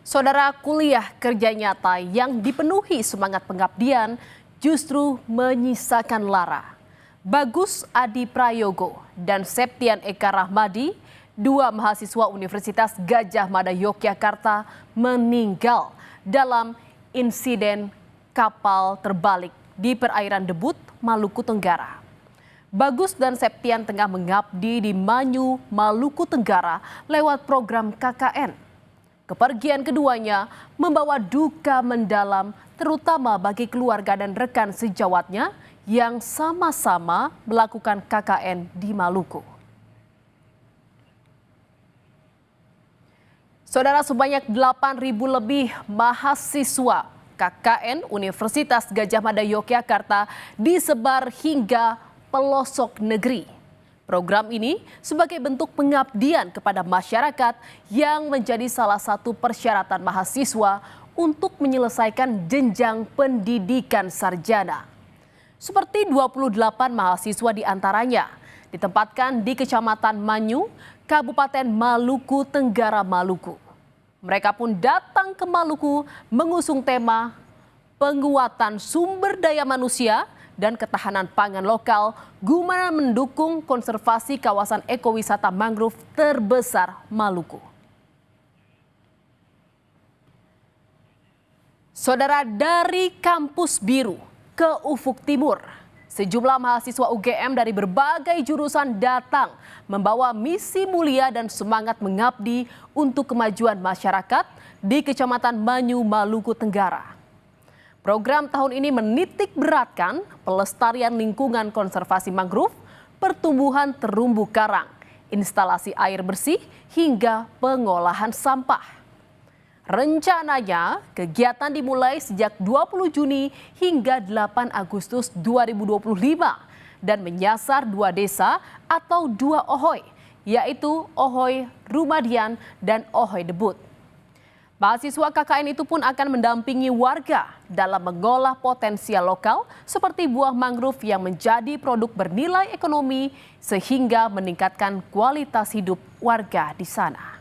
Saudara, kuliah kerja nyata yang dipenuhi semangat pengabdian justru menyisakan lara. Bagus Adi Prayogo dan Septian Eka Rahmadi, dua mahasiswa Universitas Gadjah Mada Yogyakarta, meninggal dalam insiden kapal terbalik di perairan Debut, Maluku Tenggara. Bagus dan Septian tengah mengabdi di Manyu, Maluku Tenggara lewat program KKN. Kepergian keduanya membawa duka mendalam terutama bagi keluarga dan rekan sejawatnya yang sama-sama melakukan KKN di Maluku. Saudara, sebanyak 8.000 lebih mahasiswa KKN Universitas Gadjah Mada Yogyakarta disebar hingga pelosok negeri. Program ini sebagai bentuk pengabdian kepada masyarakat yang menjadi salah satu persyaratan mahasiswa untuk menyelesaikan jenjang pendidikan sarjana. Seperti 28 mahasiswa diantaranya ditempatkan di Kecamatan Manyu, Kabupaten Maluku Tenggara, Maluku. Mereka pun datang ke Maluku mengusung tema penguatan sumber daya manusia dan ketahanan pangan lokal guna mendukung konservasi kawasan ekowisata mangrove terbesar Maluku. Saudara, dari Kampus Biru ke Ufuk Timur, sejumlah mahasiswa UGM dari berbagai jurusan datang membawa misi mulia dan semangat mengabdi untuk kemajuan masyarakat di Kecamatan Manyu, Maluku Tenggara. Program tahun ini menitik beratkan pelestarian lingkungan konservasi mangrove, pertumbuhan terumbu karang, instalasi air bersih, hingga pengolahan sampah. Rencananya, kegiatan dimulai sejak 20 Juni hingga 8 Agustus 2025 dan menyasar 2 desa atau 2 Ohoy, yaitu Ohoy Rumadian dan Ohoy Debut. Mahasiswa KKN itu pun akan mendampingi warga dalam mengolah potensial lokal seperti buah mangrove yang menjadi produk bernilai ekonomi sehingga meningkatkan kualitas hidup warga di sana.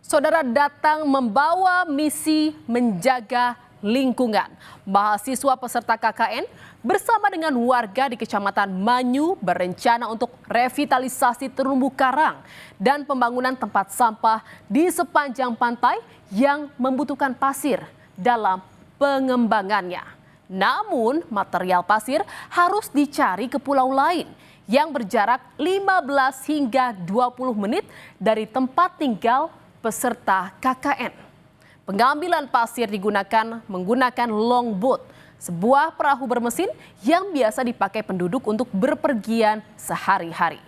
Saudara, datang membawa misi menjaga lingkungan. Mahasiswa peserta KKN bersama dengan warga di Kecamatan Manyu berencana untuk revitalisasi terumbu karang dan pembangunan tempat sampah di sepanjang pantai yang membutuhkan pasir dalam pengembangannya. Namun, material pasir harus dicari ke pulau lain yang berjarak 15 hingga 20 menit dari tempat tinggal peserta KKN. Pengambilan pasir digunakan menggunakan longboat, sebuah perahu bermesin yang biasa dipakai penduduk untuk berpergian sehari-hari.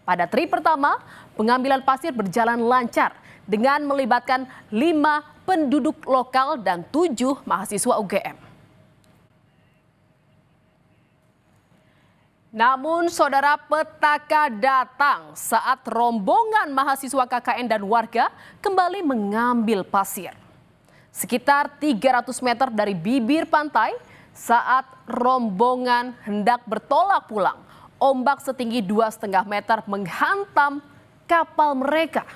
Pada trip pertama, pengambilan pasir berjalan lancar dengan melibatkan 5 penduduk lokal dan 7 mahasiswa UGM. Namun, saudara, petaka datang saat rombongan mahasiswa KKN dan warga kembali mengambil pasir. Sekitar 300 meter dari bibir pantai, saat rombongan hendak bertolak pulang, ombak setinggi 2,5 meter menghantam kapal mereka.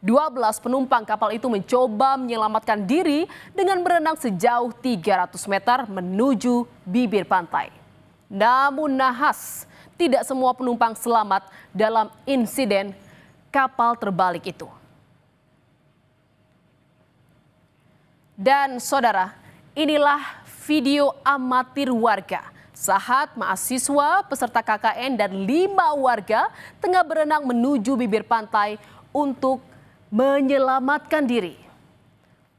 12 penumpang kapal itu mencoba menyelamatkan diri dengan berenang sejauh 300 meter menuju bibir pantai. Namun nahas, tidak semua penumpang selamat dalam insiden kapal terbalik itu. Dan saudara, inilah video amatir warga saat mahasiswa peserta KKN dan 5 warga tengah berenang menuju bibir pantai untuk menyelamatkan diri.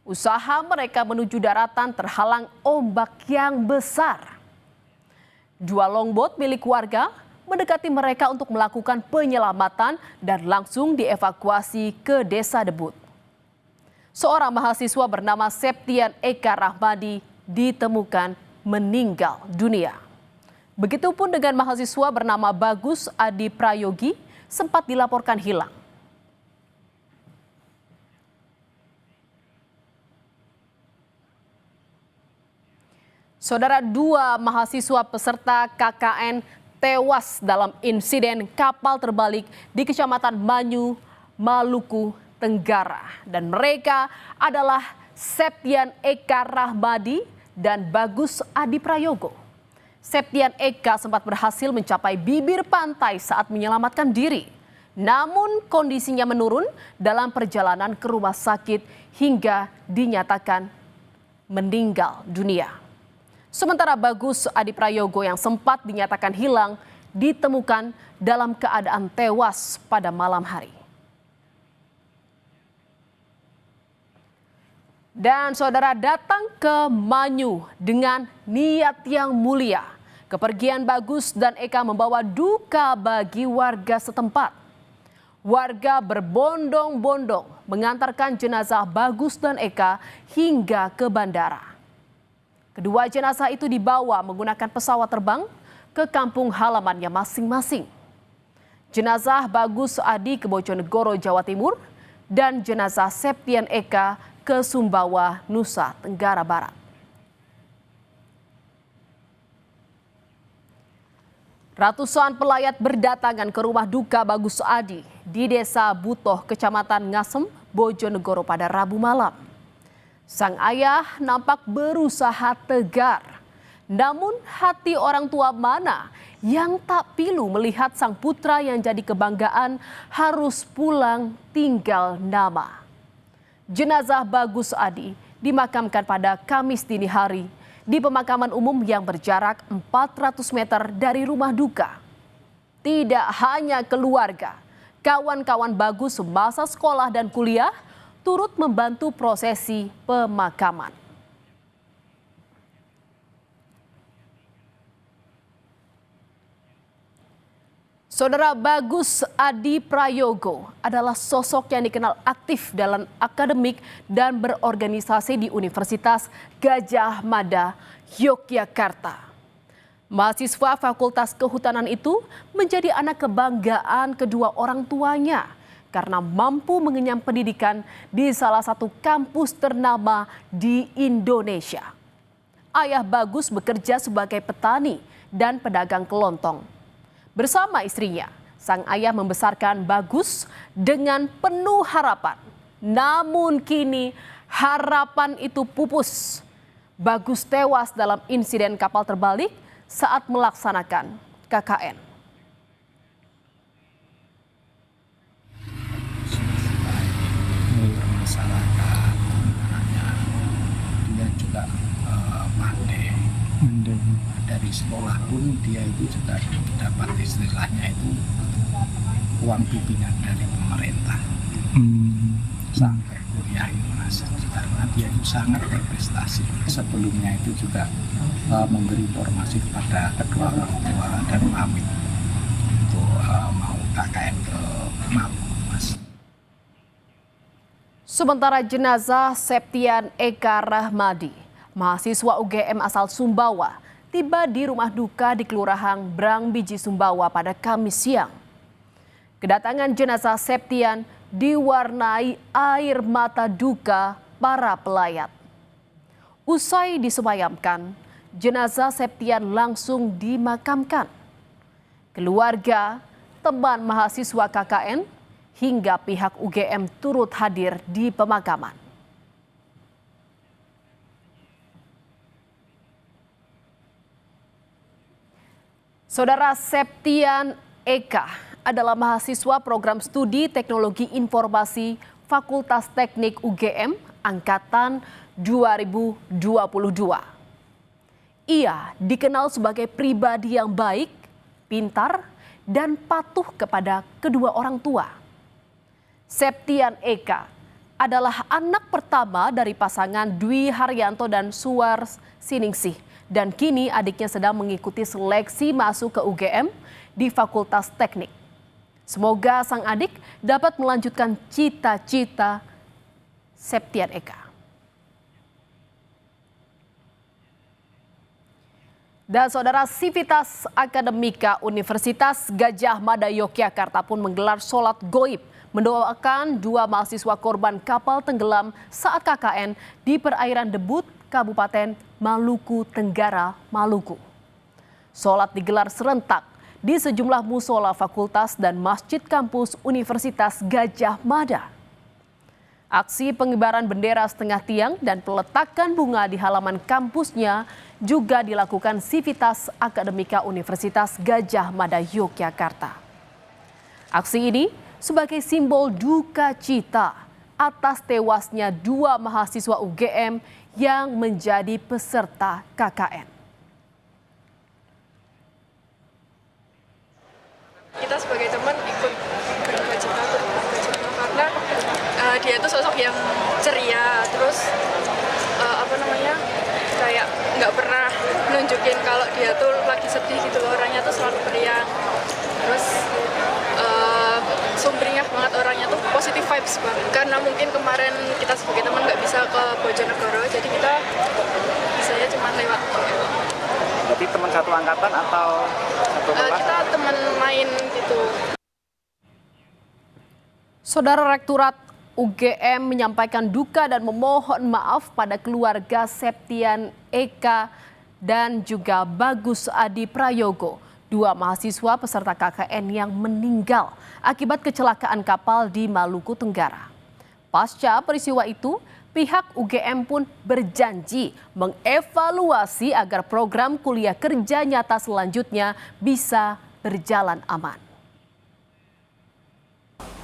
Usaha mereka menuju daratan terhalang ombak yang besar. 2 longboat milik warga mendekati mereka untuk melakukan penyelamatan dan langsung dievakuasi ke Desa Debut. Seorang mahasiswa bernama Septian Eka Rahmadi ditemukan meninggal dunia. Begitupun dengan mahasiswa bernama Bagus Adi Prayogi sempat dilaporkan hilang. Saudara, 2 mahasiswa peserta KKN tewas dalam insiden kapal terbalik di Kecamatan Manyu, Maluku Tenggara. Dan mereka adalah Septian Eka Rahmadi dan Bagus Adi Prayogo. Septian Eka sempat berhasil mencapai bibir pantai saat menyelamatkan diri. Namun kondisinya menurun dalam perjalanan ke rumah sakit hingga dinyatakan meninggal dunia. Sementara Bagus Adi Prayogo yang sempat dinyatakan hilang ditemukan dalam keadaan tewas pada malam hari. Dan saudara datang ke Manyu dengan niat yang mulia. Kepergian Bagus dan Eka membawa duka bagi warga setempat. Warga berbondong-bondong mengantarkan jenazah Bagus dan Eka hingga ke bandara. Kedua jenazah itu dibawa menggunakan pesawat terbang ke kampung halamannya masing-masing. Jenazah Bagus Adi ke Bojonegoro, Jawa Timur, dan jenazah Septian Eka ke Sumbawa, Nusa Tenggara Barat. Ratusan pelayat berdatangan ke rumah duka Bagus Adi di Desa Butoh, Kecamatan Ngasem, Bojonegoro pada Rabu malam. Sang ayah nampak berusaha tegar. Namun hati orang tua mana yang tak pilu melihat sang putra yang jadi kebanggaan harus pulang tinggal nama. Jenazah Bagus Adi dimakamkan pada Kamis dini hari di pemakaman umum yang berjarak 400 meter dari rumah duka. Tidak hanya keluarga, kawan-kawan Bagus semasa sekolah dan kuliah turut membantu prosesi pemakaman. Saudara, Bagus Adi Prayogo adalah sosok yang dikenal aktif dalam akademik dan berorganisasi di Universitas Gadjah Mada, Yogyakarta. Mahasiswa Fakultas Kehutanan itu menjadi anak kebanggaan kedua orang tuanya karena mampu mengenyam pendidikan di salah satu kampus ternama di Indonesia. Ayah Bagus bekerja sebagai petani dan pedagang kelontong. Bersama istrinya, sang ayah membesarkan Bagus dengan penuh harapan. Namun kini harapan itu pupus. Bagus tewas dalam insiden kapal terbalik saat melaksanakan KKN. Masyarakat, dia juga pandai. Dari sekolah pun dia itu juga dapat istilahnya itu uang bimbingan dari pemerintah sampai kuliah universitas karena dia itu sangat berprestasi. Sebelumnya itu juga memberi informasi kepada kedua orang tua dan pamit untuk mau KKN ke Maluku, Mas. Sementara jenazah Septian Eka Rahmadi, mahasiswa UGM asal Sumbawa, tiba di rumah duka di Kelurahan Brangbiji, Sumbawa pada Kamis siang. Kedatangan jenazah Septian diwarnai air mata duka para pelayat. Usai disemayamkan, jenazah Septian langsung dimakamkan. Keluarga, teman mahasiswa KKN, hingga pihak UGM turut hadir di pemakaman. Saudara, Septian Eka adalah mahasiswa program studi Teknologi Informasi Fakultas Teknik UGM angkatan 2022. Ia dikenal sebagai pribadi yang baik, pintar, dan patuh kepada kedua orang tua. Septian Eka adalah anak pertama dari pasangan Dwi Haryanto dan Suwar Siningsih. Dan kini adiknya sedang mengikuti seleksi masuk ke UGM di Fakultas Teknik. Semoga sang adik dapat melanjutkan cita-cita Septian Eka. Dan saudara, Sivitas Akademika Universitas Gadjah Mada Yogyakarta pun menggelar sholat goib mendoakan dua mahasiswa korban kapal tenggelam saat KKN di perairan Debut, Kabupaten Maluku Tenggara, Maluku. Sholat digelar serentak di sejumlah musola fakultas dan masjid kampus Universitas Gadjah Mada. Aksi pengibaran bendera setengah tiang dan peletakan bunga di halaman kampusnya juga dilakukan Sivitas Akademika Universitas Gadjah Mada Yogyakarta. Aksi ini sebagai simbol duka cita atas tewasnya 2 mahasiswa UGM yang menjadi peserta KKN. Kita sebagai teman ikut berduka cita karena dia itu sosok yang ceria, terus kayak nggak pernah nunjukin kalau dia tuh lagi sedih gitu loh, orangnya tuh selalu periang, terus sumringah banget orangnya tuh, positive vibes banget. Karena mungkin kemarin kita sebagai teman nggak bisa ke Bojonegoro, jadi kita bisanya cuma lewat. Berarti teman satu angkatan atau satu kelas? Kita teman main gitu. Saudara Rektorat UGM menyampaikan duka dan memohon maaf pada keluarga Septian Eka dan juga Bagus Adi Prayogo, 2 mahasiswa peserta KKN yang meninggal akibat kecelakaan kapal di Maluku Tenggara. Pasca peristiwa itu, pihak UGM pun berjanji mengevaluasi agar program kuliah kerja nyata selanjutnya bisa berjalan aman.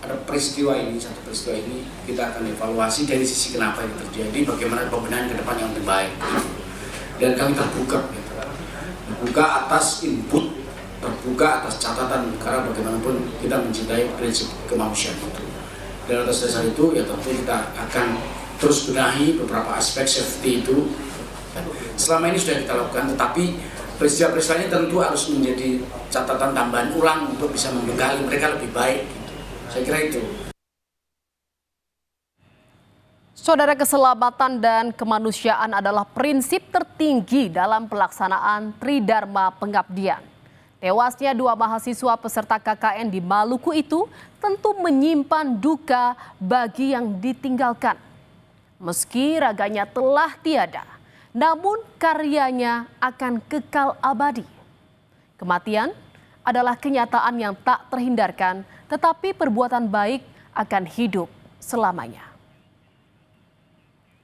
Ada peristiwa ini, satu peristiwa ini kita akan evaluasi dari sisi kenapa ini terjadi, bagaimana pembenahan ke depan yang lebih baik. Dan kami terbuka atas input, terbuka atas catatan, karena bagaimanapun kita mencintai prinsip kemanusiaan itu. Dan atas dasar itu ya tentu kita akan terus benahi beberapa aspek safety itu. Selama ini sudah kita lakukan, tetapi peristiwa-peristiwa ini tentu harus menjadi catatan tambahan ulang untuk bisa membekali mereka lebih baik. Saya kira itu. Saudara, keselamatan dan kemanusiaan adalah prinsip tertinggi dalam pelaksanaan Tridharma Pengabdian. Tewasnya 2 mahasiswa peserta KKN di Maluku itu tentu menyimpan duka bagi yang ditinggalkan. Meski raganya telah tiada, namun karyanya akan kekal abadi. Kematian adalah kenyataan yang tak terhindarkan, tetapi perbuatan baik akan hidup selamanya.